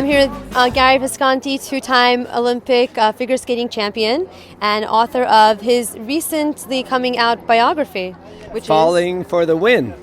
I'm here with Gary Visconti, two-time Olympic figure skating champion and author of his recently coming out biography, which Falling for the Win.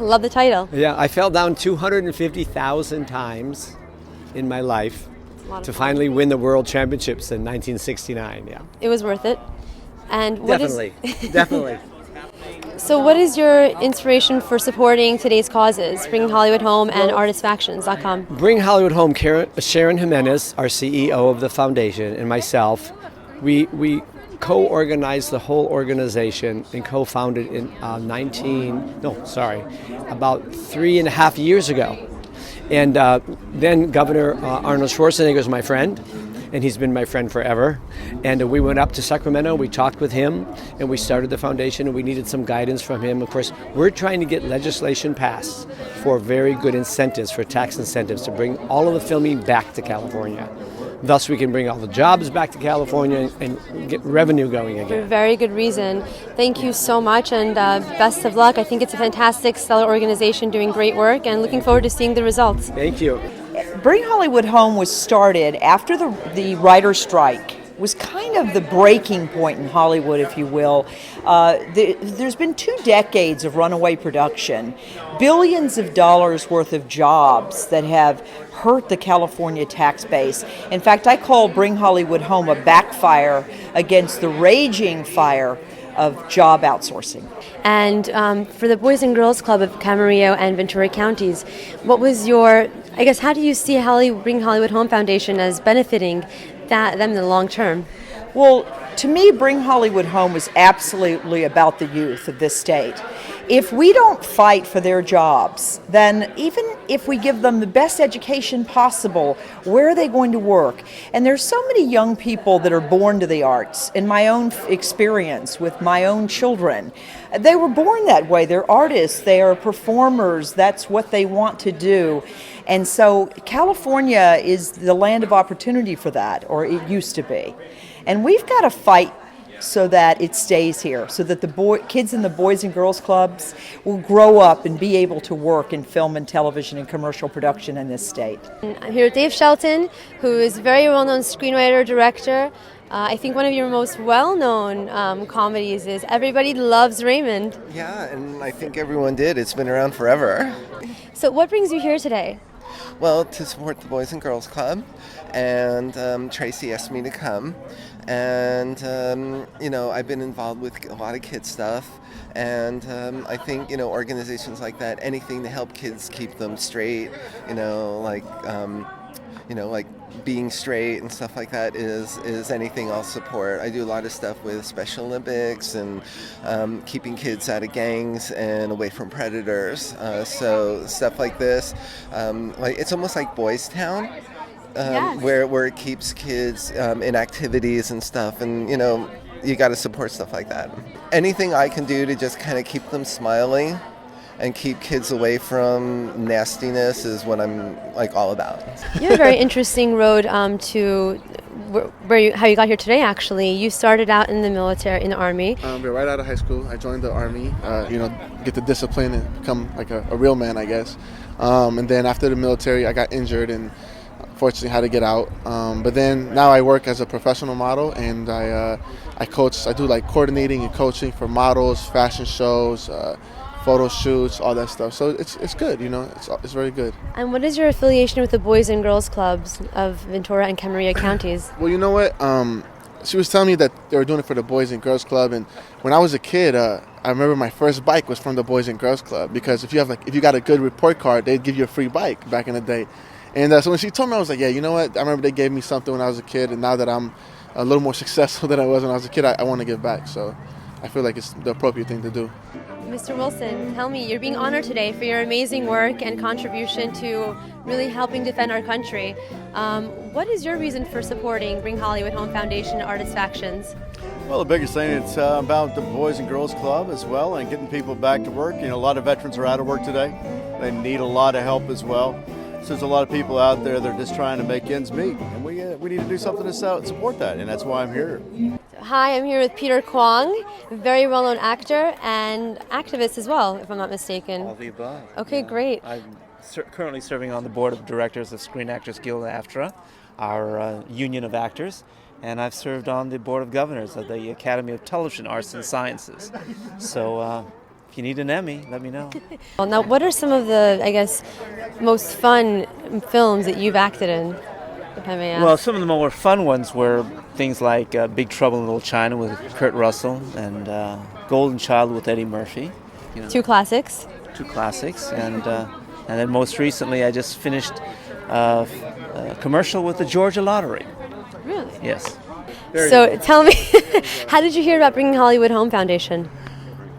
Love the title. Yeah, I fell down 250,000 times in my life to finally win the World Championships in 1969. Yeah, It was worth it. And definitely. So what is your inspiration for supporting today's causes, Bring Hollywood Home and ArtistFactions.com? Bring Hollywood Home, Sharon Jimenez, our CEO of the foundation, and myself, we co-organized the whole organization and co-founded in about 3.5 years ago. And then Governor Arnold Schwarzenegger is my friend, and he's been my friend forever. And we went up to Sacramento, we talked with him, and we started the foundation, and we needed some guidance from him. Of course, we're trying to get legislation passed for very good incentives, for tax incentives, to bring all of the filming back to California. Thus, we can bring all the jobs back to California and get revenue going again. For a very good reason. Thank you so much, and best of luck. I think it's a fantastic, stellar organization doing great work, and looking forward to seeing the results. Thank you. Bring Hollywood Home was started after the writer's strike. It was kind of the breaking point in Hollywood, if you will. There's been 2 decades of runaway production, billions of dollars worth of jobs that have hurt the California tax base. In fact, I call Bring Hollywood Home a backfire against the raging fire of job outsourcing. And for the Boys and Girls Club of Camarillo and Ventura counties, what was how do you see Bring Hollywood Home Foundation as benefiting them in the long term? Well, to me, Bring Hollywood Home is absolutely about the youth of this state. If we don't fight for their jobs, then even if we give them the best education possible, where are they going to work? And there's so many young people that are born to the arts. In my own experience with my own children, they were born that way. They're artists, they are performers, that's what they want to do. And so California is the land of opportunity for that, or it used to be. And we've got to fight so that it stays here, so that the kids in the Boys and Girls Clubs will grow up and be able to work in film and television and commercial production in this state. I'm here with Dave Shelton, who is a very well-known screenwriter, director. I think one of your most well-known comedies is Everybody Loves Raymond. Yeah, and I think everyone did. It's been around forever. So what brings you here today? Well, to support the Boys and Girls Club, and Tracy asked me to come. And, I've been involved with a lot of kids stuff, and I think, organizations like that, anything to help kids keep them straight, like being straight and stuff like that is anything I'll support. I do a lot of stuff with Special Olympics and keeping kids out of gangs and away from predators. So stuff like this, it's almost like Boys Town. Yes. Where it keeps kids in activities and stuff, and you got to support stuff like that. Anything I can do to just kind of keep them smiling and keep kids away from nastiness is what I'm all about. You have a very interesting road to how you got here today. Actually, you started out in the military, in the Army. Right out of high school, I joined the Army. Get the discipline and become like a real man, I guess. And then after the military, I got injured and fortunately had to get out, but then now I work as a professional model, and I coach. I do coordinating and coaching for models, fashion shows, photo shoots, all that stuff. So it's good, it's very good. And what is your affiliation with the Boys and Girls Clubs of Ventura and Camarillo counties? Well, you know what? She was telling me that they were doing it for the Boys and Girls Club, and when I was a kid, I remember my first bike was from the Boys and Girls Club, because if you got a good report card, they'd give you a free bike back in the day. And so when she told me, I was like, yeah, you know what? I remember they gave me something when I was a kid, and now that I'm a little more successful than I was when I was a kid, I want to give back. So I feel like it's the appropriate thing to do. Mr. Wilson, tell me, you're being honored today for your amazing work and contribution to really helping defend our country. What is your reason for supporting Bring Hollywood Home Foundation and ArtistFactions? Well, the biggest thing, it's about the Boys and Girls Club as well, and getting people back to work. A lot of veterans are out of work today. They need a lot of help as well. So there's a lot of people out there that are just trying to make ends meet, and we need to do something to support that, and that's why I'm here. Hi, I'm here with Peter Kwong, a very well-known actor and activist as well, if I'm not mistaken. All the above. Okay, Yeah. great. currently serving on the board of directors of Screen Actors Guild AFTRA, our union of actors, and I've served on the board of governors of the Academy of Television Arts and Sciences. So if you need an Emmy, let me know. Well, now, what are some of the, I guess, most fun films that you've acted in, if I may ask? Well, some of the more fun ones were things like Big Trouble in Little China with Kurt Russell and Golden Child with Eddie Murphy. You know, Two classics. two classics, and then most recently I just finished a commercial with the Georgia Lottery. Really? Yes. So tell me, how did you hear about Bringing Hollywood Home Foundation?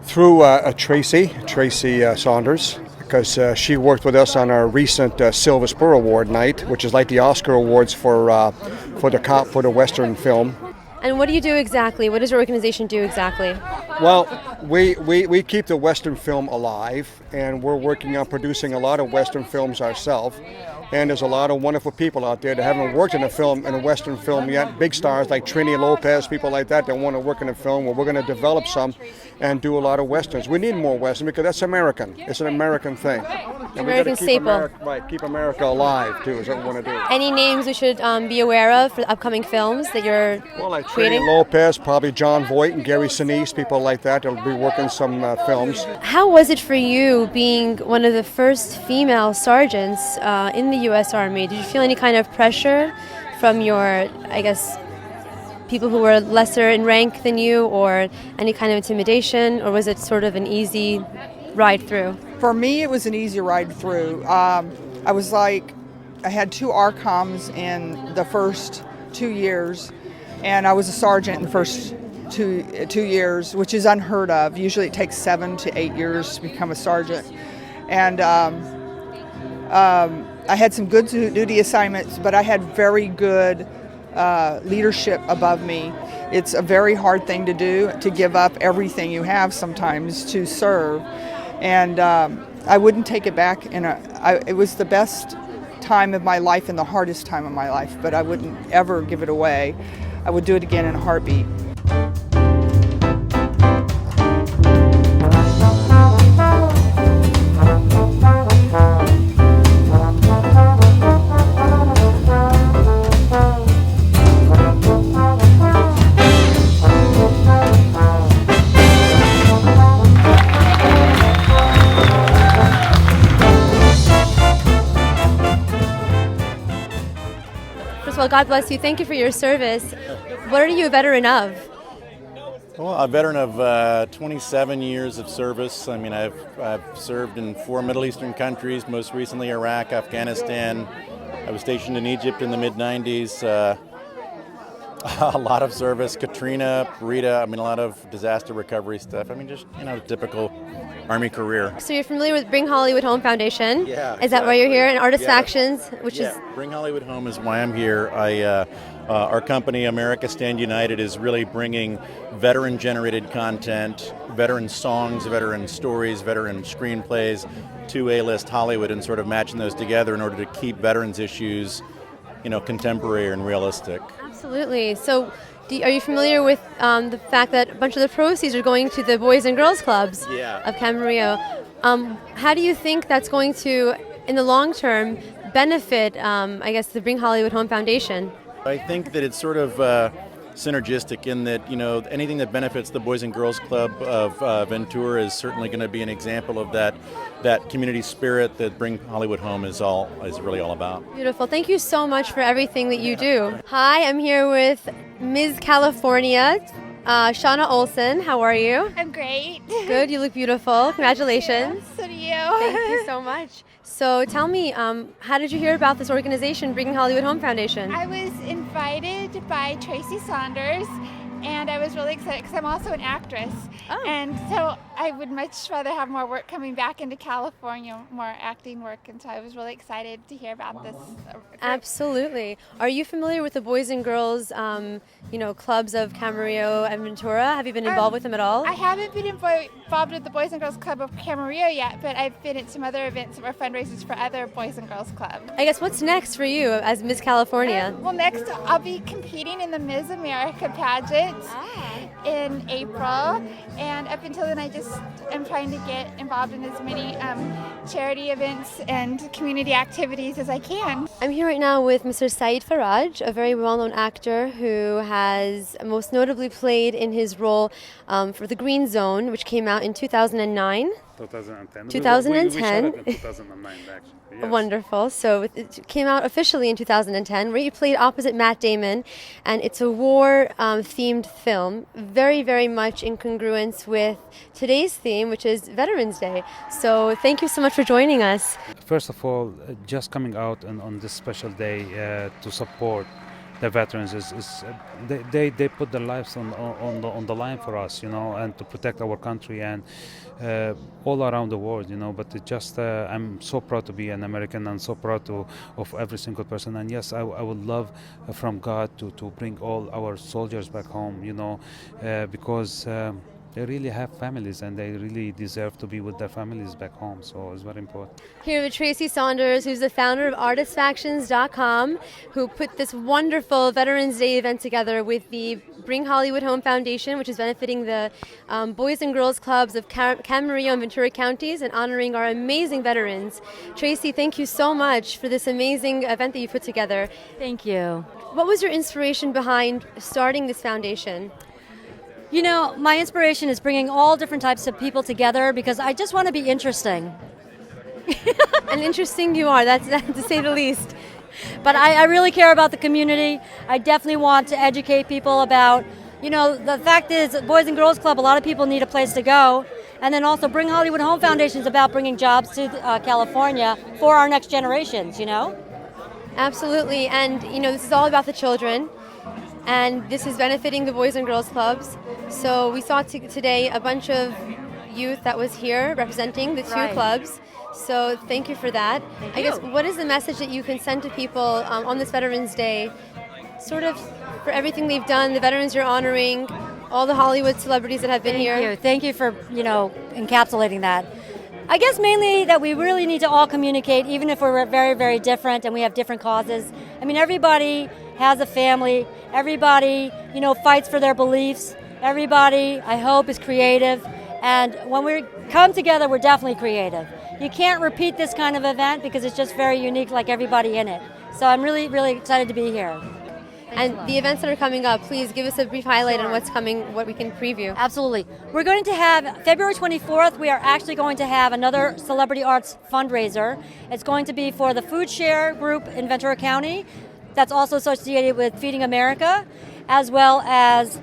Through Tracy Saunders, because she worked with us on our recent Silver Spur Award night, which is like the Oscar Awards for the Western film. And what do you do exactly? What does your organization do exactly? Well, we keep the Western film alive, and we're working on producing a lot of Western films ourselves. And there's a lot of wonderful people out there that haven't worked in a Western film yet. Big stars like Trini Lopez, people like that want to work in a film. Well, we're going to develop some and do a lot of Westerns. We need more Westerns because that's American. It's an American thing. And American staple. Keep America alive, too, is what we want to do. Any names we should be aware of for the upcoming films that you're Well, like creating? Trini Lopez, probably John Voight and Gary Sinise, people like that will be working some films. How was it for you being one of the first female sergeants in the U.S. Army? Did you feel any kind of pressure from your, I guess, people who were lesser in rank than you, or any kind of intimidation, or was it sort of an easy ride through? For me, it was an easy ride through. I had 2 ARCOMs in the first 2 years, and I was a sergeant in the first two years, which is unheard of. Usually it takes 7 to 8 years to become a sergeant. And I had some good duty assignments, but I had very good leadership above me. It's a very hard thing to do, to give up everything you have sometimes to serve. And I wouldn't take it back. It was the best time of my life and the hardest time of my life, but I wouldn't ever give it away. I would do it again in a heartbeat. Well, God bless you. Thank you for your service. What are you a veteran of? Well, a veteran of 27 years of service. I mean, I've served in 4 Middle Eastern countries, most recently Iraq, Afghanistan. I was stationed in Egypt in the mid-90s. A lot of service, Katrina, Rita, a lot of disaster recovery stuff. Just, typical Army career. So you're familiar with Bring Hollywood Home Foundation? Yeah. Is that why you're here? And Artist Factions, which is... Bring Hollywood Home is why I'm here. Our company, America Stand United, is really bringing veteran-generated content, veteran songs, veteran stories, veteran screenplays to A-list Hollywood and sort of matching those together in order to keep veterans' issues, contemporary and realistic. Absolutely. So are you familiar with the fact that a bunch of the proceeds are going to the Boys and Girls Clubs of Camarillo? How do you think that's going to, in the long term, benefit, the Bring Hollywood Home Foundation? I think that it's sort of synergistic in that, anything that benefits the Boys and Girls Club of Ventura is certainly going to be an example of that community spirit that Bring Hollywood Home is really all about. Beautiful. Thank you so much for everything that you do. Hi, I'm here with Ms. California, Shauna Olson. How are you? I'm great. Good. You look beautiful. Congratulations. So do you. Thank you so much. So tell me, how did you hear about this organization, Bringing Hollywood Home Foundation? I was invited by Tracy Saunders, and I was really excited because I'm also an actress. Oh. And so I would much rather have more work coming back into California, more acting work, and so I was really excited to hear about this. Absolutely. Are you familiar with the Boys and Girls, clubs of Camarillo and Ventura? Have you been involved with them at all? I haven't been involved with the Boys and Girls Club of Camarillo yet, but I've been at some other events or fundraisers for other Boys and Girls Clubs. I guess what's next for you as Miss California? Well, next I'll be competing in the Miss America pageant in April, and up until then I just just am trying to get involved in as many charity events and community activities as I can. I'm here right now with Mr. Saeed Faraj, a very well-known actor who has most notably played in his role for The Green Zone, which came out in 2009. 2010. 2010. We shot it in 2009, actually. Yes. Wonderful. So it came out officially in 2010, where you played opposite Matt Damon, and it's a war-themed film, very, very much in congruence with today's theme, which is Veterans Day. So thank you so much for joining us. First of all, just coming out on this special day to support the veterans is they put their lives on the line for us, and to protect our country and all around the world, But it just I'm so proud to be an American and so proud of every single person. And yes, I would love from God to bring all our soldiers back home, because they really have families and they really deserve to be with their families back home. So it's very important. Here with Tracy Saunders, who's the founder of ArtistFactions.com, who put this wonderful Veterans Day event together with the Bring Hollywood Home Foundation, which is benefiting the Boys and Girls Clubs of Camarillo and Ventura counties and honoring our amazing veterans. Tracy, thank you so much for this amazing event that you put together. Thank you. What was your inspiration behind starting this foundation? My inspiration is bringing all different types of people together because I just want to be interesting. And interesting you are, that's to say the least. But I really care about the community. I definitely want to educate people about, the fact is, Boys and Girls Club, a lot of people need a place to go. And then also Bring Hollywood Home Foundation is about bringing jobs to California for our next generations, Absolutely. And, this is all about the children. And this is benefiting the Boys and Girls Clubs. So we saw today a bunch of youth that was here representing the two clubs. So thank you for that. I guess, what is the message that you can send to people on this Veterans Day, sort of for everything they've done, the veterans you're honoring, all the Hollywood celebrities that have been here? Thank you for, encapsulating that. I guess mainly that we really need to all communicate, even if we're very, very different and we have different causes. I mean, everybody has a family. Everybody, fights for their beliefs. Everybody, I hope, is creative. And when we come together, we're definitely creative. You can't repeat this kind of event because it's just very unique, like everybody in it. So I'm really, really excited to be here. And the events that are coming up, please give us a brief highlight on what's coming, what we can preview. Absolutely. We're going to have, February 24th, we are actually going to have another Celebrity Arts fundraiser. It's going to be for the Food Share group in Ventura County. That's also associated with Feeding America, as well as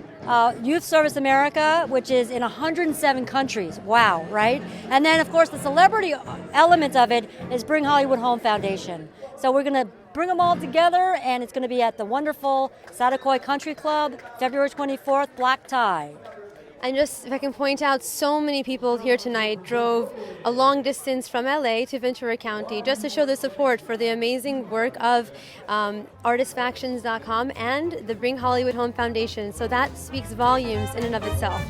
Youth Service America, which is in 107 countries. Wow, right? And then, of course, the celebrity element of it is Bring Hollywood Home Foundation. So we're going to bring them all together, and it's going to be at the wonderful Saticoy Country Club, February 24th, black tie. And just, if I can point out, so many people here tonight drove a long distance from LA to Ventura County just to show their support for the amazing work of ArtistFactions.com and the Bring Hollywood Home Foundation. So that speaks volumes in and of itself.